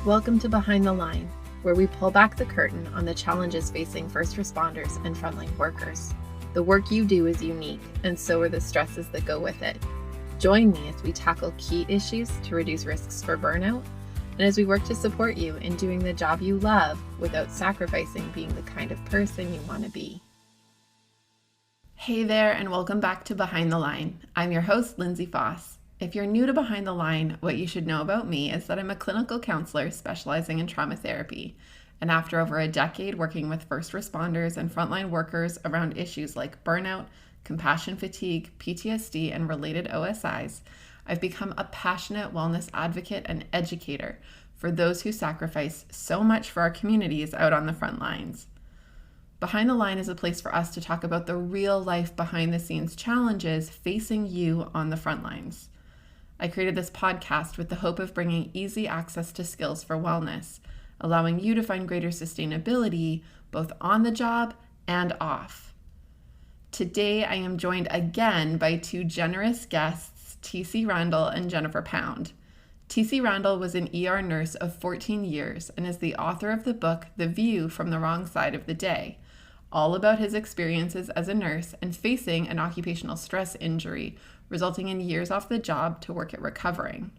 Welcome to Behind the Line, where we pull back the curtain on the challenges facing first responders and frontline workers. The work you do is unique, and so are the stresses that go with it. Join me as we tackle key issues to reduce risks for burnout, and as we work to support you in doing the job you love without sacrificing being the kind of person you want to be. Hey there, and welcome back to Behind the Line. I'm your host, Lindsay Faas. If you're new to Behind the Line, what you should know about me is that I'm a clinical counselor specializing in trauma therapy. And after over a decade working with first responders and frontline workers around issues like burnout, compassion fatigue, PTSD, and related OSIs, I've become a passionate wellness advocate and educator for those who sacrifice so much for our communities out on the front lines. Behind the Line is a place for us to talk about the real life behind the scenes challenges facing you on the front lines. I created this podcast with the hope of bringing easy access to skills for wellness, allowing you to find greater sustainability both on the job and off. Today, I am joined again by two generous guests, TC Randall and Jennifer Pound. TC Randall was an ER nurse of 14 years and is the author of the book, The View from the Wrong Side of the Day, all about his experiences as a nurse and facing an occupational stress injury, resulting in years off the job to work at recovering.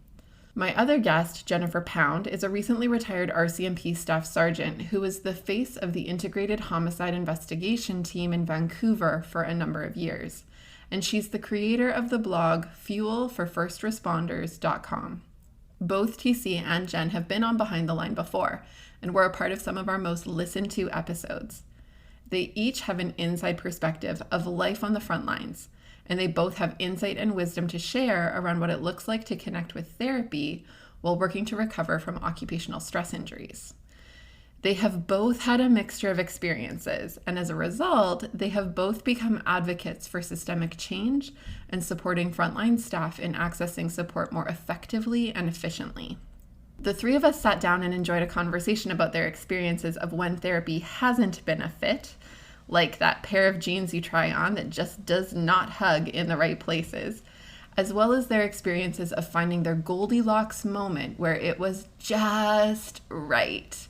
My other guest, Jennifer Pound, is a recently retired RCMP Staff Sgt who was the face of the Integrated Homicide Investigation Team in Vancouver for a number of years. And she's the creator of the blog fuelforfirstresponders.com. Both TC and Jen have been on Behind the Line before and were a part of some of our most listened to episodes. They each have an inside perspective of life on the front lines, and they both have insight and wisdom to share around what it looks like to connect with therapy while working to recover from occupational stress injuries. They have both had a mixture of experiences, and as a result, they have both become advocates for systemic change and supporting frontline staff in accessing support more effectively and efficiently. The three of us sat down and enjoyed a conversation about their experiences of when therapy hasn't been a fit, like that pair of jeans you try on that just does not hug in the right places, as well as their experiences of finding their Goldilocks moment where it was just right.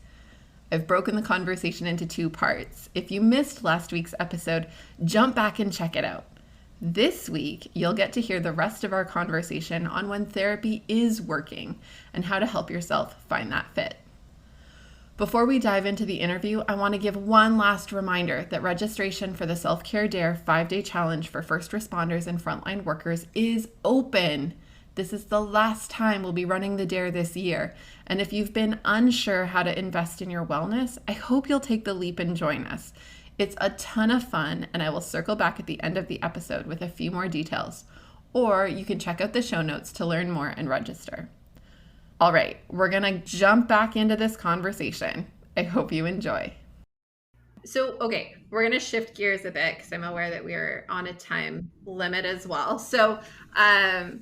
I've broken the conversation into two parts. If you missed last week's episode, jump back and check it out. This week, you'll get to hear the rest of our conversation on when therapy is working and how to help yourself find that fit. Before we dive into the interview, I want to give one last reminder that registration for the Self-Care Dare 5-day challenge for first responders and frontline workers is open. This is the last time we'll be running the Dare this year. And if you've been unsure how to invest in your wellness, I hope you'll take the leap and join us. It's a ton of fun, and I will circle back at the end of the episode with a few more details. Or you can check out the show notes to learn more and register. All right, we're going to jump back into this conversation. I hope you enjoy. So, okay, we're going to shift gears a bit because I'm aware that we are on a time limit as well. So, I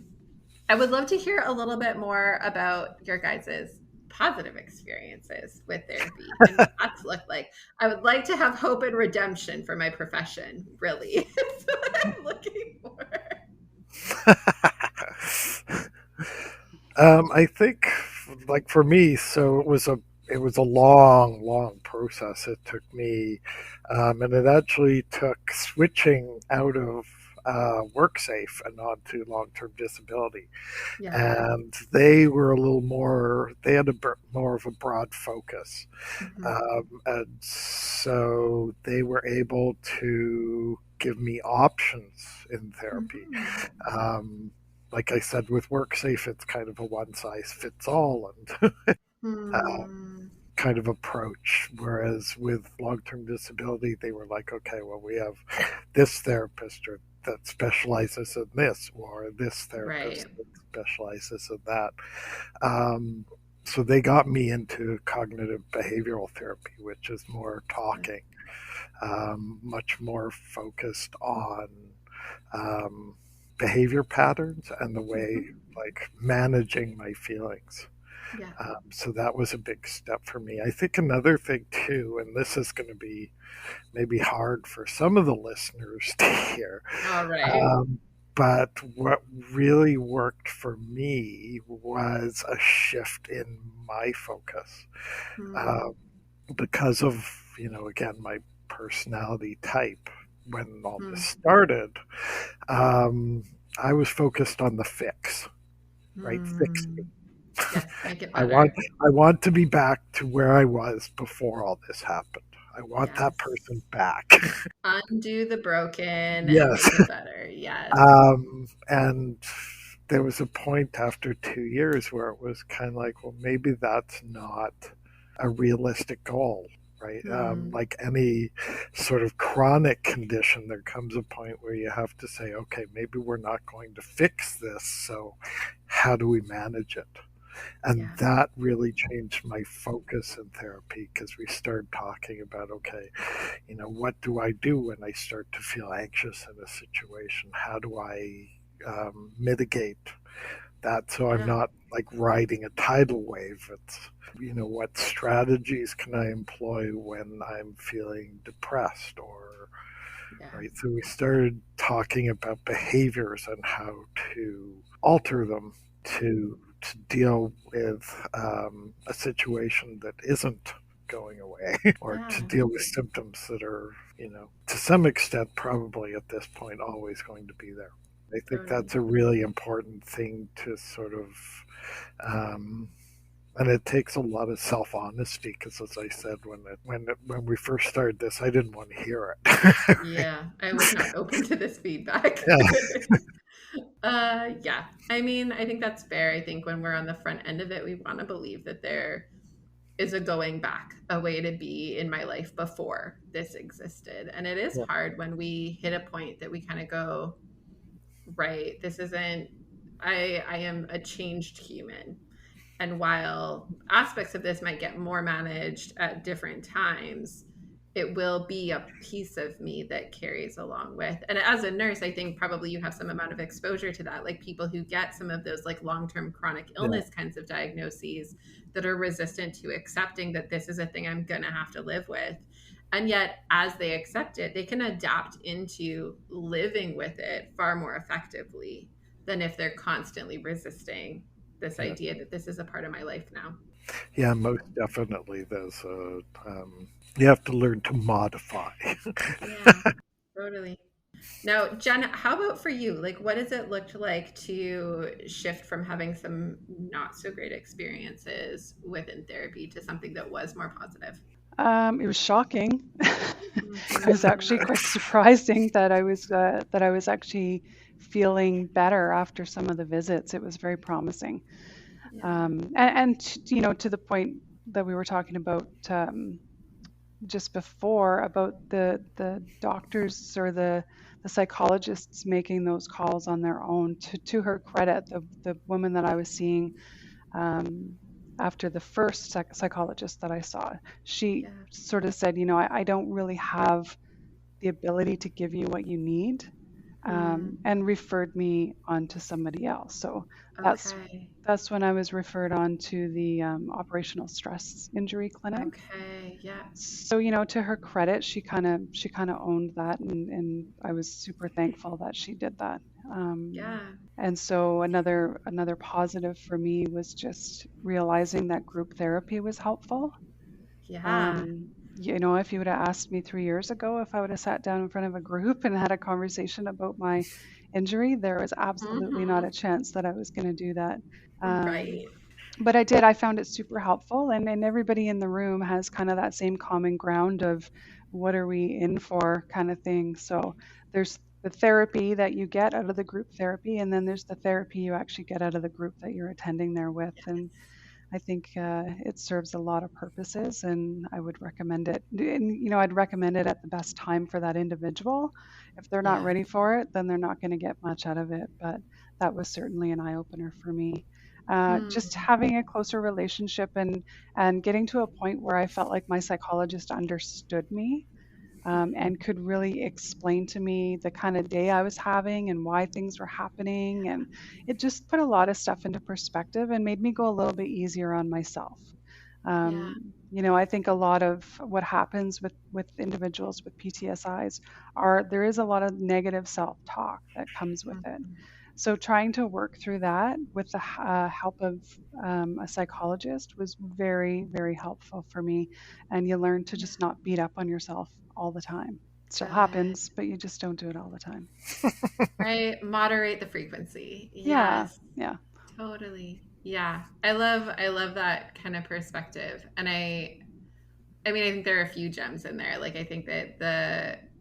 would love to hear a little bit more about your guys' positive experiences with therapy and what that's looked like. I would like to have hope and redemption for my profession, really. That's what I'm looking for. I think, like for me, so it was a long process. It took me, and it actually took switching out of WorkSafe and onto long-term disability. Yeah. And they were a little more. They had more of a broad focus, and so they were able to give me options in therapy. Like I said, with WorkSafe, it's kind of a one-size-fits-all and kind of approach. Whereas with long-term disability, they were like, okay, well, we have this therapist that specializes in this, or this therapist that specializes in that. So they got me into cognitive behavioral therapy, which is more talking, much more focused on behavior patterns and the way, like, managing my feelings. Yeah. So that was a big step for me. I think another thing too, and this is going to be maybe hard for some of the listeners to hear. All right. But what really worked for me was a shift in my focus, Mm, um, because of, again, my personality type. When all this mm, started, um, I was focused on the fix, right? Fix me. mm. Yes, make it I want better. I want to be back to where I was before all this happened. I want that Yes. person back. Undo the broken and Yes. make it better. Yes. And there was a point after 2 years where it was kind of like, well, maybe that's not a realistic goal, right? Hmm. Like any sort of chronic condition, there comes a point where you have to say, okay, maybe we're not going to fix this. So, how do we manage it? And Yeah. that really changed my focus in therapy because we started talking about, okay, what do I do when I start to feel anxious in a situation? How do I mitigate that so I'm Yeah. not like riding a tidal wave? It's, what strategies can I employ when I'm feeling depressed or, Yeah. right? So we started talking about behaviors and how to alter them to deal with a situation that isn't going away, or to Yeah. deal with symptoms that are, to some extent, probably at this point, always going to be there. I think Totally. that's a really important thing to sort of, um, and it takes a lot of self honesty because, as I said, when we first started this, I didn't want to hear it. Yeah. I was not open to this feedback. Yeah, Yeah. I mean, I think that's fair. I think when we're on the front end of it, we want to believe that there is a going back, a way to be in my life before this existed. And it is yeah, hard when we hit a point that we kind of go, right, this isn't, I am a changed human. And while aspects of this might get more managed at different times, it will be a piece of me that carries along with. And as a nurse, I think probably you have some amount of exposure to that, like people who get some of those like long-term chronic yeah, illness kinds of diagnoses that are resistant to accepting that this is a thing I'm going to have to live with. And yet, as they accept it, they can adapt into living with it far more effectively than if they're constantly resisting this yeah. idea that this is a part of my life now. Yeah, most definitely. There's a you have to learn to modify. Yeah, totally. Now, Jen, how about for you? Like, what does it look like to shift from having some not so great experiences within therapy to something that was more positive? It was shocking. It was actually Mhm. quite surprising that I was actually feeling better after some of the visits. It was very promising, Yeah, you know, to the point that we were talking about just before about the doctors or the psychologists making those calls on their own. To her credit, the woman that I was seeing um, after the first psychologist that I saw, she yeah. sort of said, you know, I don't really have the ability to give you what you need, Hmm. and referred me on to somebody else. So that's Okay. that's when I was referred on to the operational stress injury clinic. Okay. Yeah. So, you know, to her credit, she kind of owned that, and I was super thankful that she did that. Um, Yeah. and so another positive for me was just realizing that group therapy was helpful. Yeah. You know, if you would have asked me 3 years ago if I would have sat down in front of a group and had a conversation about my injury, there was absolutely not Hmm. a chance that I was going to do that. Um, Right. but I did. I found it super helpful, and everybody in the room has kind of that same common ground of what are we in for kind of thing. So there's the therapy that you get out of the group therapy, and then there's the therapy you actually get out of the group that you're attending there with. And I think it serves a lot of purposes, and I would recommend it. And, you know, I'd recommend it at the best time for that individual. If they're not Yeah. ready for it, then they're not going to get much out of it. But that was certainly an eye opener for me. Just Hmm. having a closer relationship and getting to a point where I felt like my psychologist understood me, and could really explain to me the kind of day I was having and why things were happening. And it just put a lot of stuff into perspective and made me go a little bit easier on myself. Yeah. I think a lot of what happens with individuals with PTSIs there is a lot of negative self-talk that comes with it. So trying to work through that with the help of a psychologist was very, very helpful for me. And you learn to just not beat up on yourself all the time. It still happens, but you just don't do it all the time. Right? Moderate the frequency. Yeah. Yes. Yeah. Totally. Yeah. I love that kind of perspective. And I mean, I think there are a few gems in there. Like, I think that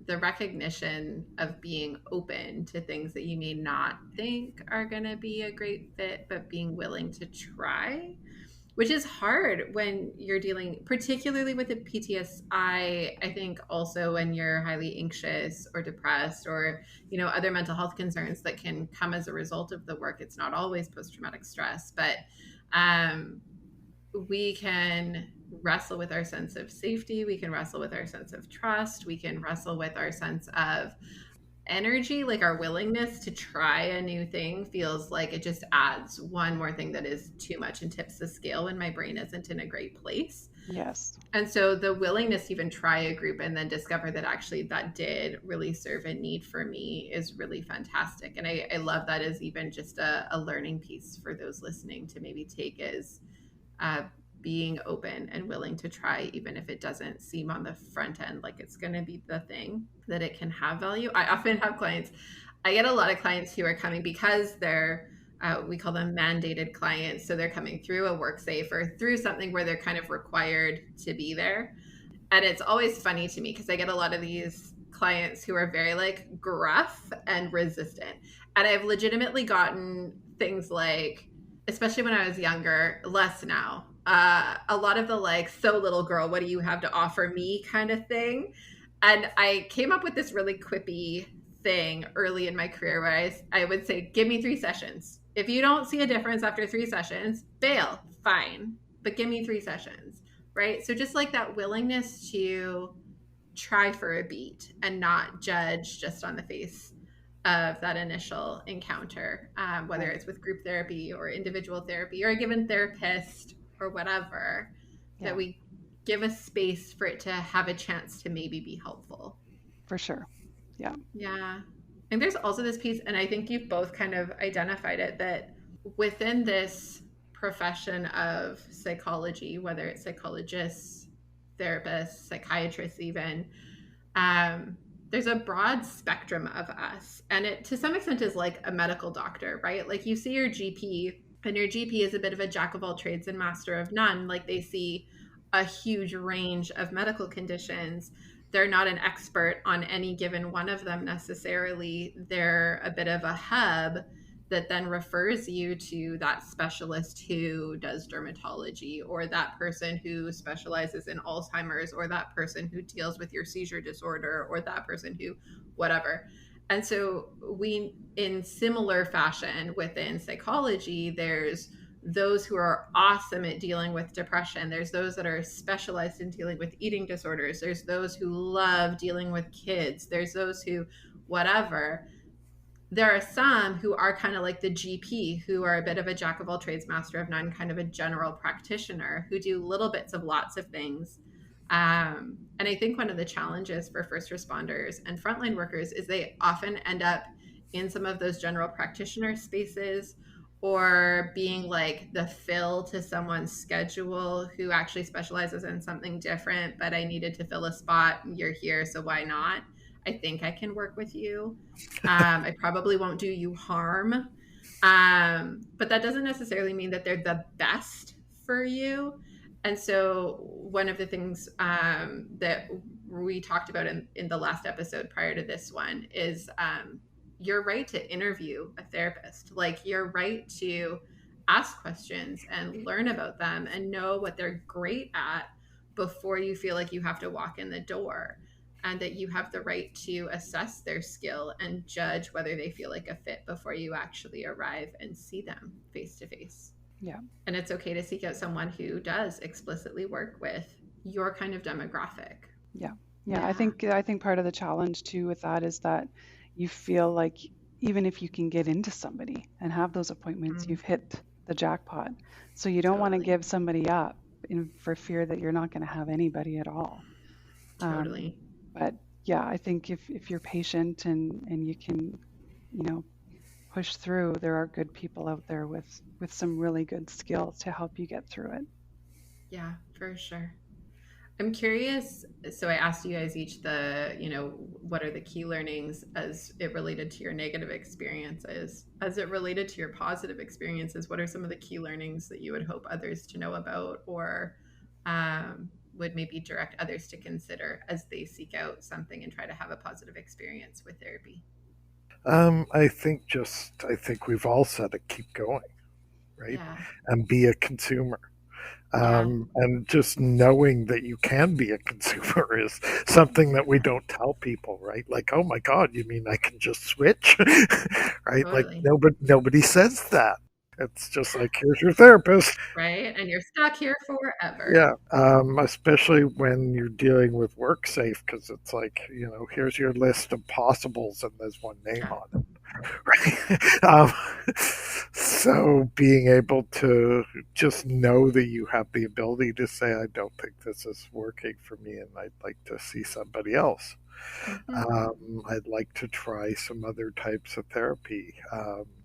the recognition of being open to things that you may not think are going to be a great fit, but being willing to try, which is hard when you're dealing particularly with a PTSI. I think also when you're highly anxious or depressed or, other mental health concerns that can come as a result of the work. It's not always post-traumatic stress, but we can wrestle with our sense of safety. We can wrestle with our sense of trust. We can wrestle with our sense of energy, like our willingness to try a new thing feels like it just adds one more thing that is too much and tips the scale when my brain isn't in a great place. Yes. And so the willingness to even try a group and then discover that actually that did really serve a need for me is really fantastic. And I love that as even just a learning piece for those listening to maybe take as being open and willing to try, even if it doesn't seem on the front end like it's going to be the thing, that it can have value. I often have clients, I get a lot of clients who are coming because they're, we call them mandated clients. So they're coming through a WorkSafe or through something where they're kind of required to be there. And it's always funny to me because I get a lot of these clients who are very like gruff and resistant. And I've legitimately gotten things like, especially when I was younger, less now, a lot of the like, so little girl, what do you have to offer me kind of thing. And I came up with this really quippy thing early in my career where I would say, give me 3 sessions. If you don't see a difference after 3 sessions, bail, fine, but give me 3 sessions, right? So just like that willingness to try for a beat and not judge just on the face of that initial encounter, whether it's with group therapy or individual therapy or a given therapist or whatever, that we give a space for it to have a chance to maybe be helpful. For sure. Yeah. Yeah. And there's also this piece, and I think you've both kind of identified it, that within this profession of psychology, whether it's psychologists, therapists, psychiatrists even, there's a broad spectrum of us. And it, to some extent, is like a medical doctor, right? Like you see your GP, and your GP is a bit of a jack of all trades and master of none. Like they see a huge range of medical conditions. They're not an expert on any given one of them necessarily. They're a bit of a hub that then refers you to that specialist who does dermatology, or that person who specializes in Alzheimer's, or that person who deals with your seizure disorder, or that person who whatever. And so we, in similar fashion within psychology, there's those who are awesome at dealing with depression. There's those that are specialized in dealing with eating disorders. There's those who love dealing with kids. There's those who whatever. There are some who are kind of like the GP, who are a bit of a jack of all trades, master of none, kind of a general practitioner who do little bits of lots of things. And I think one of the challenges for first responders and frontline workers is they often end up in some of those general practitioner spaces, or being like the fill to someone's schedule who actually specializes in something different, but I needed to fill a spot. You're here, so why not? I think I can work with you. I probably won't do you harm. But that doesn't necessarily mean that they're the best for you. And so one of the things that we talked about in the last episode prior to this one is your right to interview a therapist. Like your right to ask questions and learn about them and know what they're great at before you feel like you have to walk in the door. And that you have the right to assess their skill and judge whether they feel like a fit before you actually arrive and see them face to face. Yeah. And it's okay to seek out someone who does explicitly work with your kind of demographic. Yeah. I think part of the challenge too with that is that you feel like even if you can get into somebody and have those appointments, you've hit the jackpot. So you don't want to give somebody up for fear that you're not going to have anybody at all. Totally. But yeah, I think if you're patient and you can, push through, there are good people out there with some really good skills to help you get through it. Yeah, for sure. I'm curious. So I asked you guys each what are the key learnings as it related to your negative experiences? As it related to your positive experiences, what are some of the key learnings that you would hope others to know about, or would maybe direct others to consider as they seek out something and try to have a positive experience with therapy? I think we've all said it, keep going, right? Yeah. And be a consumer. Yeah. And just knowing that you can be a consumer is something that we don't tell people, right? Like, oh my God, you mean I can just switch, right? Like Totally. nobody says that. It's just like, here's your therapist. Right. And you're stuck here forever. Yeah, especially when you're dealing with WorkSafe, because it's like, here's your list of possibles, and there's one name Yeah. on it, right? So being able to just know that you have the ability to say, I don't think this is working for me, and I'd like to see somebody else. I'd like to try some other types of therapy.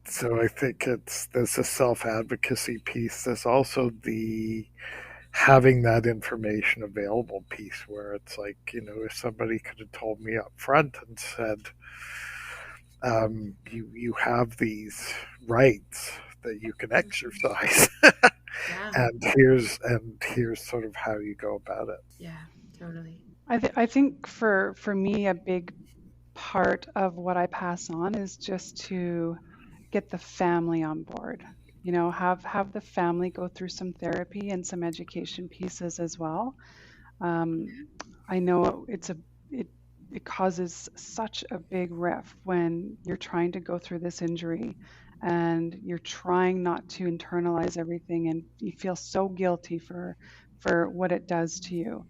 So I think there's a self-advocacy piece. There's also the having that information available piece where it's like, if somebody could have told me up front and said, you have these rights that you can exercise, Yeah. and here's sort of how you go about it. Yeah, totally. I think for me, a big part of what I pass on is just to get the family on board. Have the family go through some therapy and some education pieces as well. I know it causes such a big rift when you're trying to go through this injury and you're trying not to internalize everything, and you feel so guilty for what it does to you.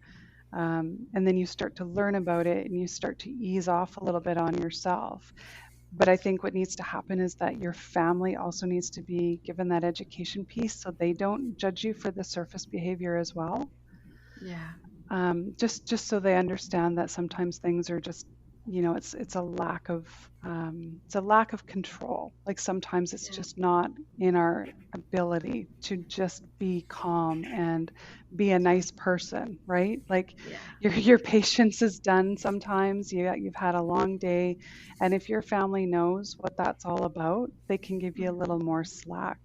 And then you start to learn about it and you start to ease off a little bit on yourself. But I think what needs to happen is that your family also needs to be given that education piece so they don't judge you for the surface behavior as well. Yeah. Just so they understand that sometimes things are just, it's a lack of control. Like sometimes it's just not in our ability to just be calm and be a nice person, right? Like your patience is done sometimes. You've had a long day, and if your family knows what that's all about, they can give you a little more slack.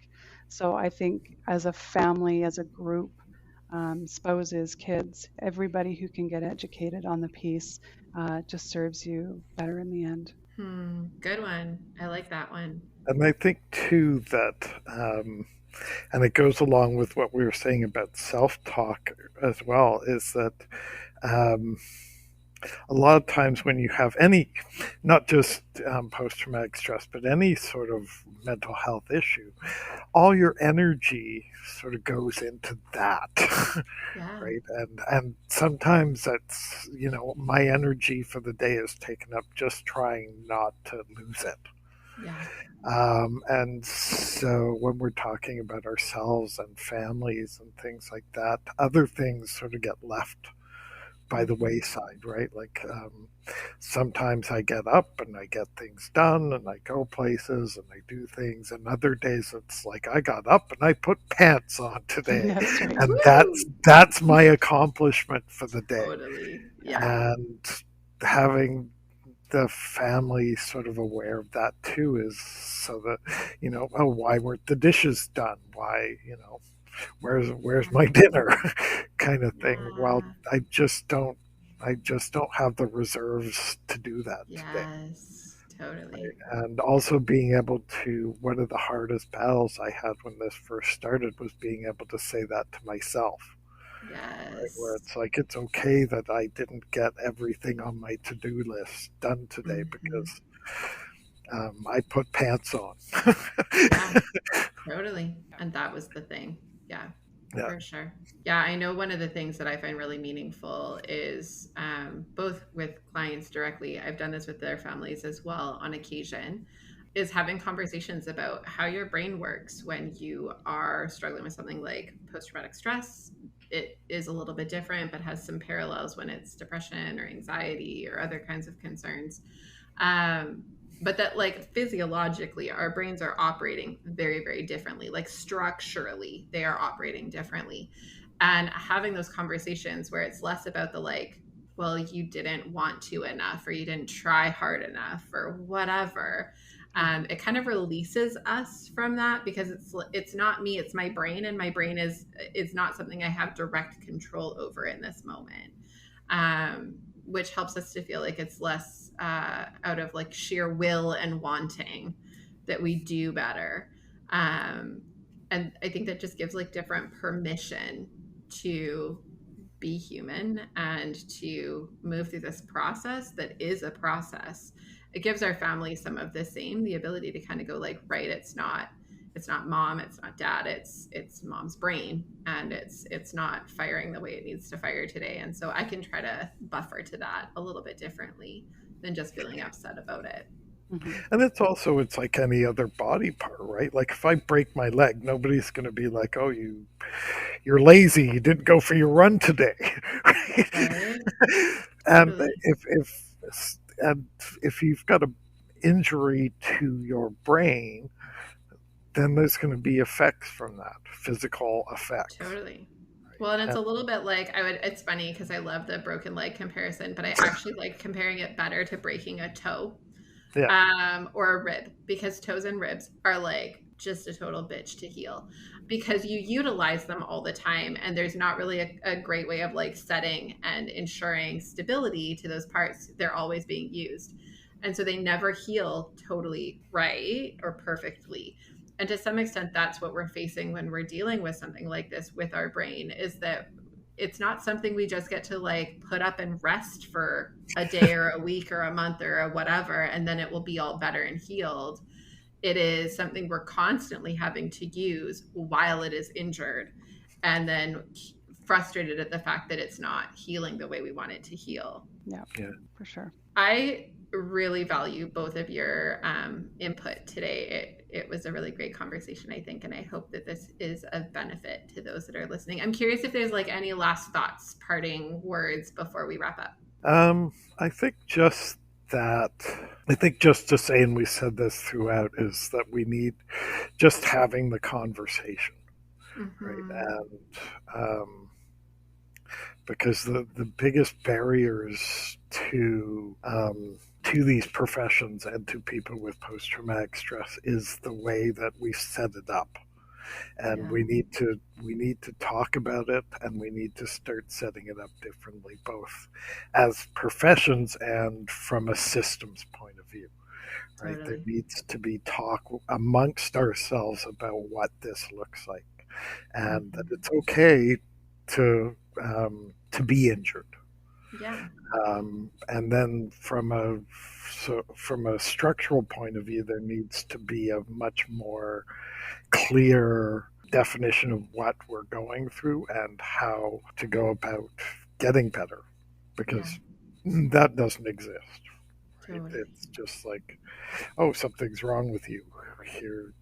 So I think as a family, as a group, spouses, kids, everybody who can get educated on the piece just serves you better in the end. Good one. I like that one. And I think too that, and it goes along with what we were saying about self-talk as well, is that a lot of times when you have any, not just post-traumatic stress, but any sort of mental health issue, all your energy sort of goes into that. Yeah. Right. And sometimes that's, my energy for the day is taken up just trying not to lose it. Yeah. And so when we're talking about ourselves and families and things like that, other things sort of get left by the wayside, right? Like sometimes I get up and I get things done and I go places and I do things, and other days it's like I got up and I put pants on today. That's right. And that's my accomplishment for the day. Totally. Yeah. And having the family sort of aware of that too is so that, oh, why weren't the dishes done? Why, where's my dinner kind of thing. Well, I just don't have the reserves to do that today. Yes, totally. Right? And also being able to, one of the hardest battles I had when this first started was being able to say that to myself. Yes. Right? Where it's like, it's okay that I didn't get everything on my to-do list done today because I put pants on. Yeah, totally. And that was the thing. Yeah, for sure. Yeah, I know one of the things that I find really meaningful is both with clients directly, I've done this with their families as well on occasion, is having conversations about how your brain works when you are struggling with something like post-traumatic stress, it is a little bit different, but has some parallels when it's depression or anxiety or other kinds of concerns. But that, like, physiologically, our brains are operating very, very differently. Like, structurally, they are operating differently. And having those conversations where it's less about the, like, well, you didn't want to enough, or you didn't try hard enough, or whatever. It kind of releases us from that, because it's not me, it's my brain, and my brain is not something I have direct control over in this moment. Which helps us to feel like it's less out of like sheer will and wanting that we do better. And I think that just gives like different permission to be human and to move through this process that is a process. It gives our family some of the same, the ability to kind of go like, right, it's not mom, it's not dad, it's mom's brain, and it's not firing the way it needs to fire today. And so I can try to buffer to that a little bit differently than just feeling upset about it. And it's like any other body part, right? Like if I break my leg, nobody's going to be like, "Oh, you're lazy. You didn't go for your run today." Right? And totally. if you've got an injury to your brain, then there's going to be effects from that, physical effects. Totally. Well, and it's a little bit like it's funny because I love the broken leg comparison, but I actually like comparing it better to breaking a toe. Yeah. Or a rib, because toes and ribs are like just a total bitch to heal, because you utilize them all the time, and there's not really a great way of like setting and ensuring stability to those parts. They're always being used, and so they never heal totally right or perfectly. And to some extent, that's what we're facing when we're dealing with something like this with our brain, is that it's not something we just get to like put up and rest for a day or a week or a month or a whatever, and then it will be all better and healed. It is something we're constantly having to use while it is injured, and then frustrated at the fact that it's not healing the way we want it to heal. Yeah, for sure. I really value both of your input today. It was a really great conversation, I think, and I hope that this is of benefit to those that are listening. I'm curious if there's like any last thoughts, parting words before we wrap up. I think just to say, and we said this throughout, is that we need just having the conversation, right? And because the biggest barriers to these professions and to people with post-traumatic stress is the way that we set it up. And we need to talk about it, and we need to start setting it up differently, both as professions and from a systems point of view. Right? Totally. There needs to be talk amongst ourselves about what this looks like, and that it's okay to be injured. Yeah. And then from a structural point of view, there needs to be a much more clear definition of what we're going through and how to go about getting better, because that doesn't exist. Right? Totally. It's just like, oh, something's wrong with you here,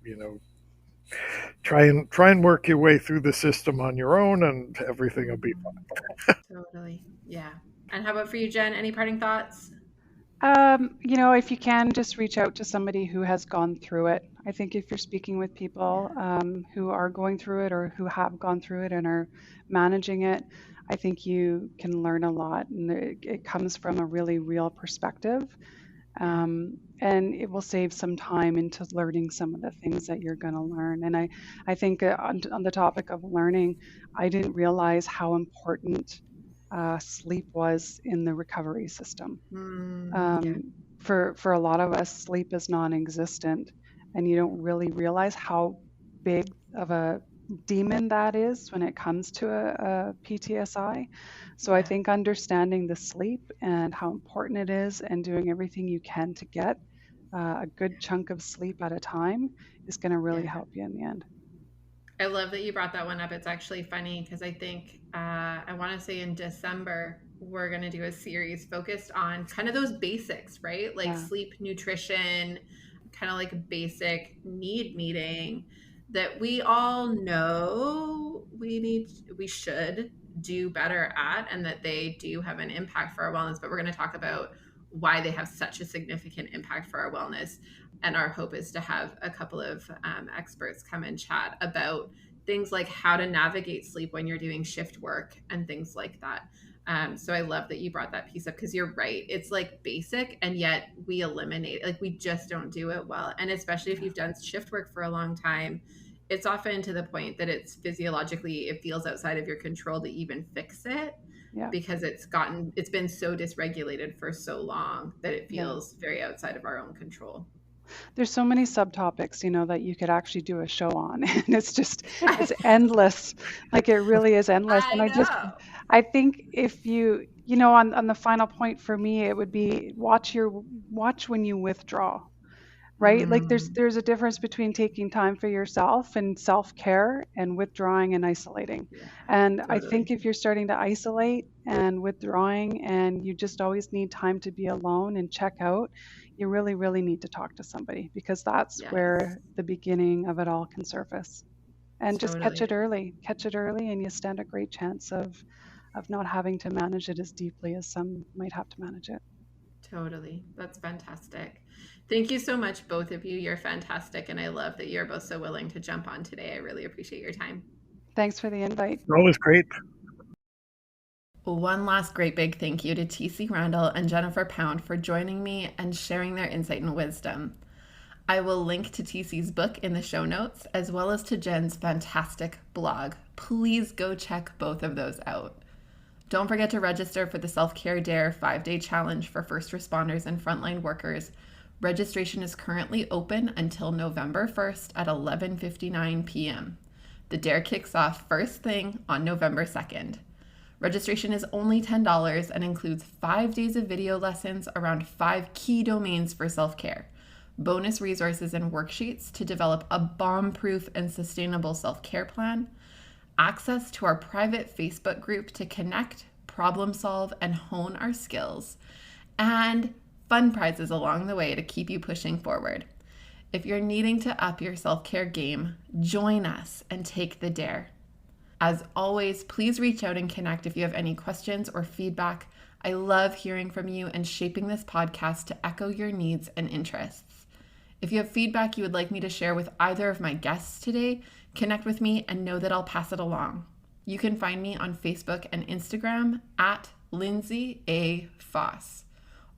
try and work your way through the system on your own, and everything will be fine. Totally. Yeah. And how about for you, Jen? Any parting thoughts? If you can, just reach out to somebody who has gone through it. I think if you're speaking with people who are going through it, or who have gone through it and are managing it, I think you can learn a lot, and it comes from a really real perspective. And it will save some time into learning some of the things that you're going to learn. And I think on the topic of learning, I didn't realize how important sleep was in the recovery system. For a lot of us, sleep is non-existent, and you don't really realize how big of a demon that is when it comes to a PTSI. So I think understanding the sleep and how important it is, and doing everything you can to get a good chunk of sleep at a time, is going to really help you in the end. I love that you brought that one up. It's actually funny because I think I want to say in December we're going to do a series focused on kind of those basics, right? Like sleep, nutrition, kind of like a basic need meeting that we all know we should do better at, and that they do have an impact for our wellness. But we're going to talk about why they have such a significant impact for our wellness. And our hope is to have a couple of experts come and chat about things like how to navigate sleep when you're doing shift work and things like that. So I love that you brought that piece up, because you're right. It's like basic, and yet we eliminate, like we just don't do it well. And especially if you've done shift work for a long time, it's often to the point that it's physiologically, it feels outside of your control to even fix it, because it's been so dysregulated for so long that it feels very outside of our own control. There's so many subtopics, that you could actually do a show on, and it's endless. Like it really is endless. And I think if you, on the final point for me, it would be watch when you withdraw, right? Like there's a difference between taking time for yourself and self-care and withdrawing and isolating. And totally. I think if you're starting to isolate and withdrawing, and you just always need time to be alone and check out, you really, really need to talk to somebody, because that's where the beginning of it all can surface. And just catch it early, and you stand a great chance of not having to manage it as deeply as some might have to manage it. Totally. That's fantastic. Thank you so much, both of you. You're fantastic. And I love that you're both so willing to jump on today. I really appreciate your time. Thanks for the invite. Always great. One last great big thank you to TC Randall and Jennifer Pound for joining me and sharing their insight and wisdom. I will link to TC's book in the show notes, as well as to Jen's fantastic blog. Please go check both of those out. Don't forget to register for the Self-Care Dare 5-day challenge for first responders and frontline workers. Registration is currently open until November 1st at 11:59 p.m. The dare kicks off first thing on November 2nd. Registration is only $10 and includes 5 days of video lessons around 5 key domains for self-care, bonus resources and worksheets to develop a bomb-proof and sustainable self-care plan, access to our private Facebook group to connect, problem solve, and hone our skills, and fun prizes along the way to keep you pushing forward. If you're needing to up your self-care game, join us and take the dare. As always, please reach out and connect if you have any questions or feedback. I love hearing from you and shaping this podcast to echo your needs and interests. If you have feedback you would like me to share with either of my guests today, connect with me and know that I'll pass it along. You can find me on Facebook and Instagram at Lindsay A. Faas,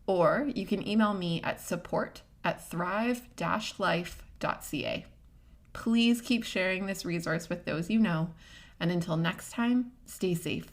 or you can email me at support@thrive-life.ca. Please keep sharing this resource with those you know, and until next time, stay safe.